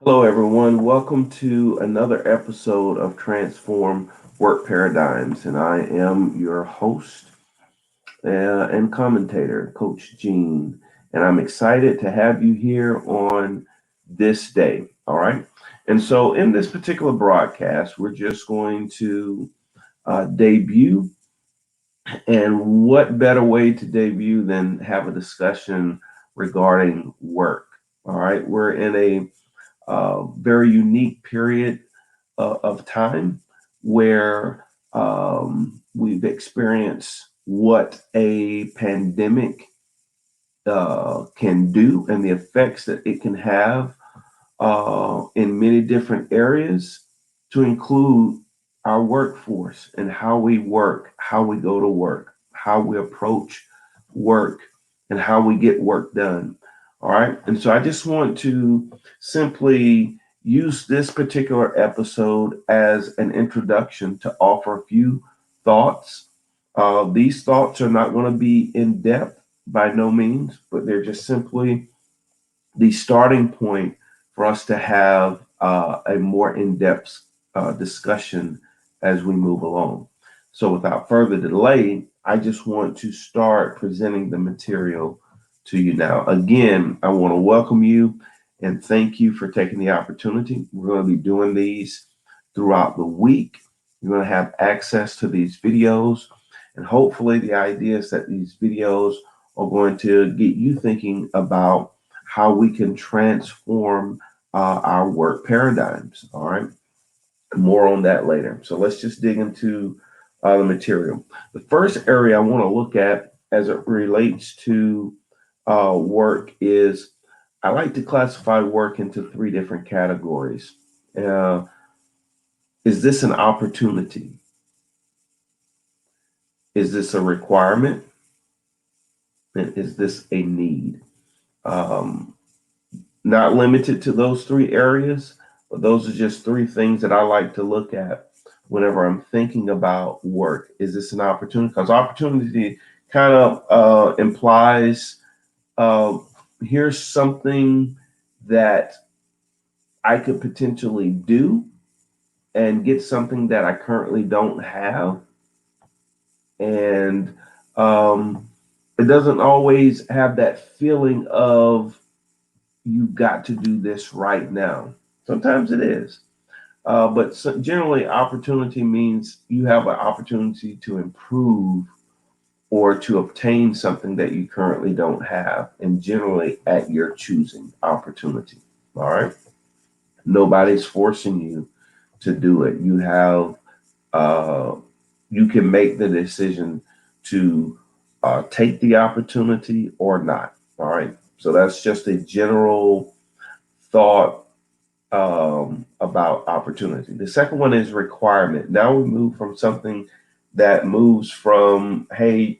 Hello, everyone. Welcome to another episode of Transform Work Paradigms. And I am your host and commentator, Coach Gene. And I'm excited to have you here on this day. All right. And so, in this particular broadcast, we're just going to debut. And what better way to debut than have a discussion regarding work? All right. We're in a very unique period of time where we've experienced what a pandemic can do and the effects that it can have in many different areas, to include our workforce and how we work, how we go to work, how we approach work, and how we get work done. All right. And so I just want to simply use this particular episode as an introduction to offer a few thoughts. These thoughts are not going to be in depth by no means, but they're just simply the starting point for us to have a more in-depth discussion as we move along. So without further delay, I just want to start presenting the material to you now. Again, I want to welcome you and thank you for taking the opportunity. We're going to be doing these throughout the week. You're going to have access to these videos, and hopefully the idea is that these videos are going to get you thinking about how we can transform our work paradigms. All right. More on that later. So let's just dig into the material. The first area I want to look at as it relates to work is I like to classify work into three different categories. Uh, is this an opportunity? Is this a requirement? And is this a need? Um, Not limited to those three areas, but those are just three things that I like to look at whenever I'm thinking about work. Is this an opportunity? Because opportunity kind of implies uh, here's something that I could potentially do and get something that I currently don't have. And um, it doesn't always have that feeling of you've got to do this right now. Sometimes it is. But generally, opportunity means you have an opportunity to improve or to obtain something that you currently don't have, and generally at your choosing opportunity. All right. Nobody's forcing you to do it. Uh, you can make the decision to take the opportunity or not. All right. So that's just a general thought about opportunity. The second one is requirement. Now we move from something that moves from, hey,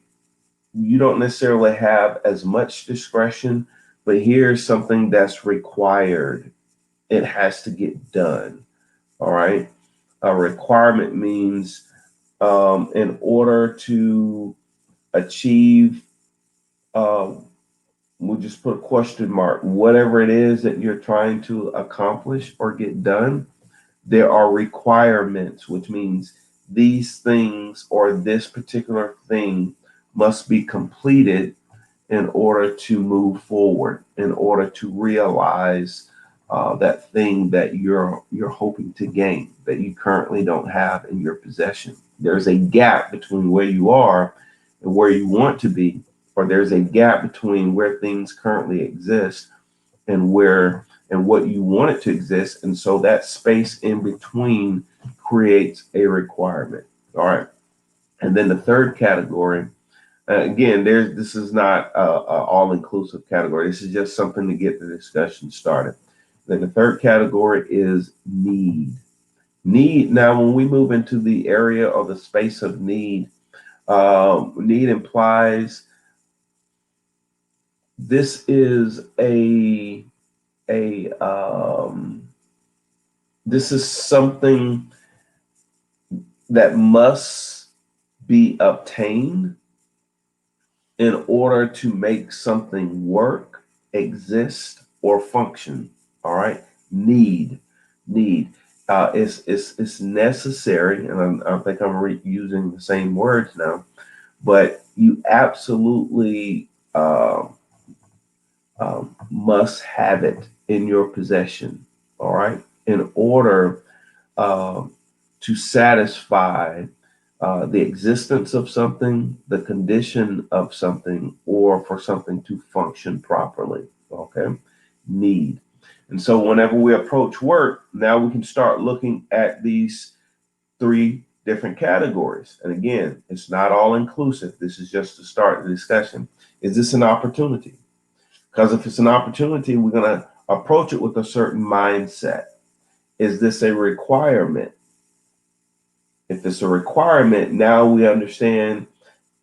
you don't necessarily have as much discretion, but here's something that's required. It has to get done. All right. A requirement means in order to achieve, uh, we'll just put a question mark, whatever it is that you're trying to accomplish or get done. There are requirements, which means these things or this particular thing must be completed in order to move forward, in order to realize that thing that you're hoping to gain that you currently don't have in your possession. There's a gap between where you are and where you want to be, or there's a gap between where things currently exist and where and what you want it to exist. And so that space in between creates a requirement. All right. And then the third category, again, this is not a all inclusive category. This is just something to get the discussion started. Then the third category is need. Need. Now, when we move into the area or the space of need, need implies this is a this is something that must be obtained in order to make something work, exist, or function. All right. Need, need. It's necessary, and I think I'm using the same words now, but you absolutely must have it in your possession, all right, in order uh, to satisfy the existence of something, the condition of something, or for something to function properly. Okay, need. And so, whenever we approach work, now we can start looking at these three different categories. And again, it's not all inclusive. This is just to start the discussion. Is this an opportunity? Because if it's an opportunity, we're going to approach it with a certain mindset. Is this a requirement? If it's a requirement, now we understand.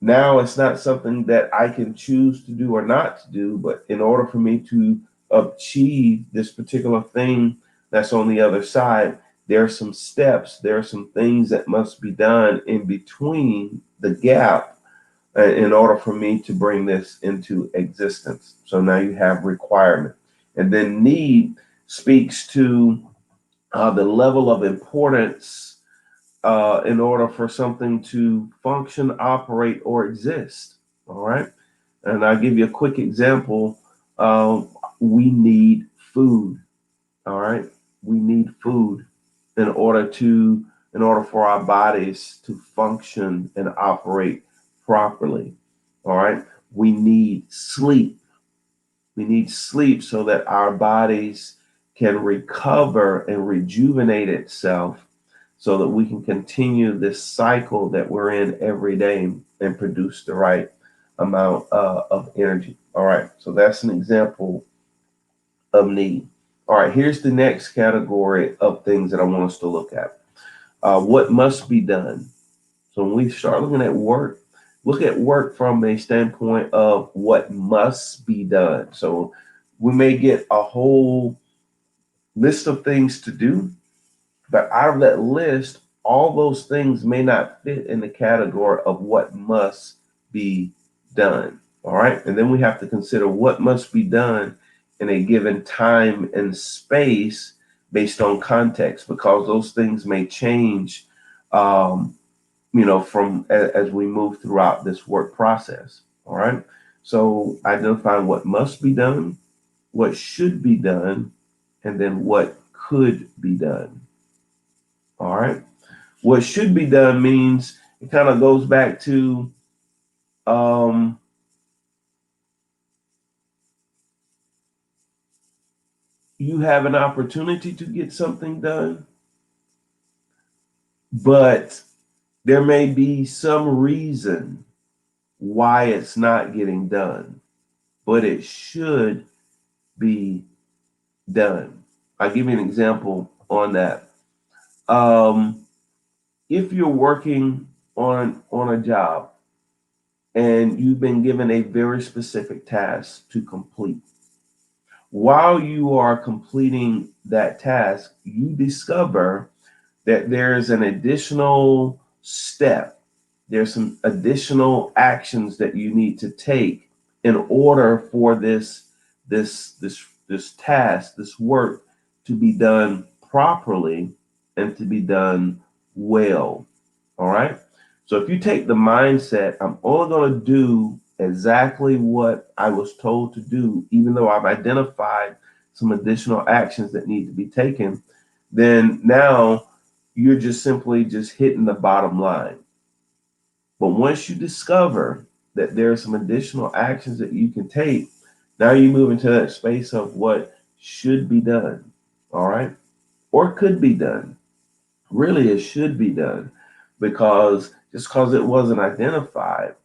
Now it's not something that I can choose to do or not to do, but in order for me to achieve this particular thing that's on the other side, there are some steps, there are some things that must be done in between the gap in order for me to bring this into existence. So now you have requirement. And then need speaks to the level of importance in order for something to function, operate, or exist. All right. And I'll give you a quick example. We need food. All right. We need food in order to in order for our bodies to function and operate properly. All right. We need sleep. We need sleep so that our bodies can recover and rejuvenate itself so that we can continue this cycle that we're in every day and produce the right amount of energy. All right. So that's an example of need. All right. Here's the next category of things that I want us to look at. What must be done? So when we start looking at work, look at work from a standpoint of what must be done. So we may get a whole list of things to do, but out of that list, all those things may not fit in the category of what must be done. All right. And then we have to consider what must be done in a given time and space based on context, because those things may change um, from as we move throughout this work process. All right. So identifying what must be done, what should be done, and then what could be done. All right. What should be done means it kind of goes back to um, you have an opportunity to get something done, but there may be some reason why it's not getting done, but it should be done. I'll give you an example on that. Um, if you're working on a job and you've been given a very specific task to complete, while you are completing that task, you discover that there's an additional step. There's some additional actions that you need to take in order for this task, this work to be done properly and to be done well. All right. So if you take the mindset, I'm only going to do exactly what I was told to do, even though I've identified some additional actions that need to be taken, then now you're just simply just hitting the bottom line. But once you discover that there are some additional actions that you can take, now you move into that space of what should be done. All right. Or could be done. Really, it should be done, because just because it wasn't identified,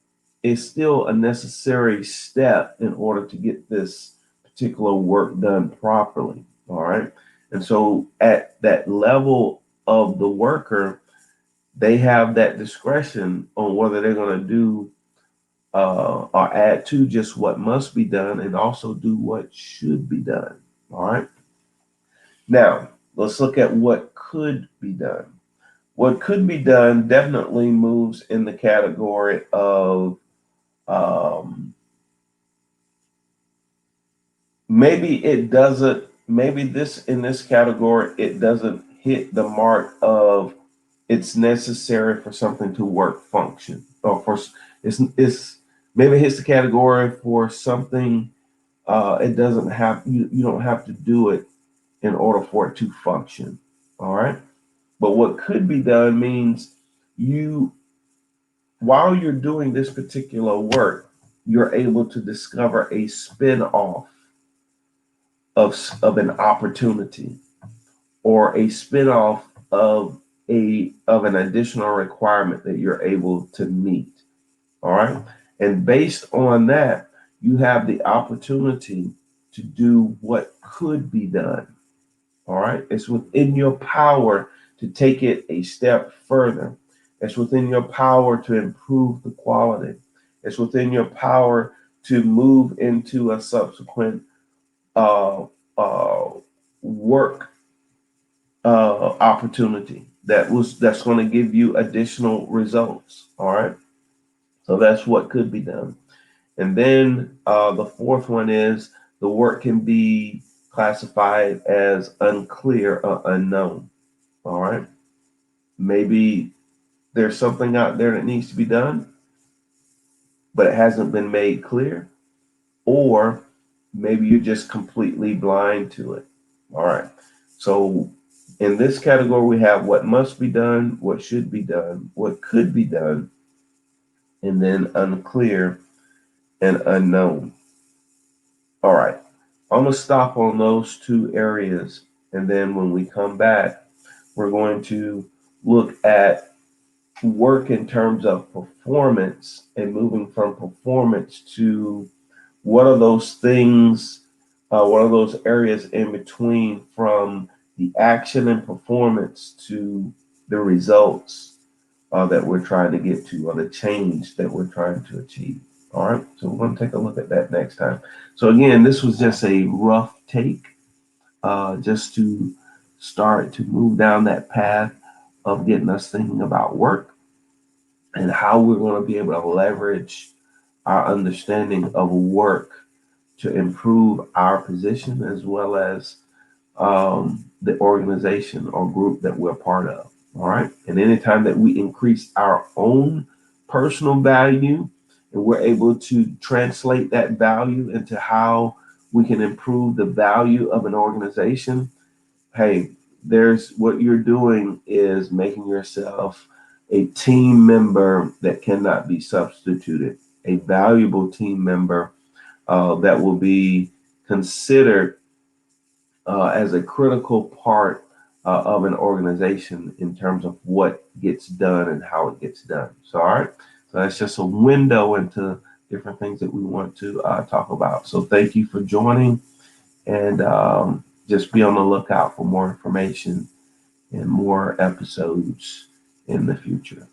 it's still a necessary step in order to get this particular work done properly. All right. And so at that level of the worker, they have that discretion on whether they're going to do or add to just what must be done and also do what should be done. All right. Now, let's look at what could be done. What could be done definitely moves in the category of um, maybe it doesn't maybe in this category, it doesn't hit the mark of it's necessary for something to work function, or for it's maybe it hits the category for something. It doesn't have you don't have to do it in order for it to function. All right. But what could be done means you, while you're doing this particular work, you're able to discover a spin-off of an opportunity, or a spin-off of an additional requirement that you're able to meet. All right. And based on that, you have the opportunity to do what could be done. All right. It's within your power to take it a step further. It's within your power to improve the quality. It's within your power to move into a subsequent uh, uh, work opportunity that's going to give you additional results. All right. So that's what could be done. And then the fourth one is the work can be classified as unclear or unknown. All right. Maybe there's something out there that needs to be done, but it hasn't been made clear. Or maybe you're just completely blind to it. All right. So in this category, we have what must be done, what should be done, what could be done, and then unclear and unknown. All right. I'm going to stop on those two areas. And then when we come back, we're going to look at work in terms of performance, and moving from performance to what are those things, what are those areas in between from the action and performance to the results that we're trying to get to, or the change that we're trying to achieve. All right, so we're going to take a look at that next time. So again, this was just a rough take, just to start to move down that path of getting us thinking about work and how we're going to be able to leverage our understanding of work to improve our position, as well as the organization or group that we're part of. All right. And anytime that we increase our own personal value, and we're able to translate that value into how we can improve the value of an organization, hey, there's what you're doing is making yourself a team member that cannot be substituted, a valuable team member that will be considered as a critical part of an organization in terms of what gets done and how it gets done. So, all right. So that's just a window into different things that we want to talk about. So thank you for joining, and just be on the lookout for more information and more episodes in the future.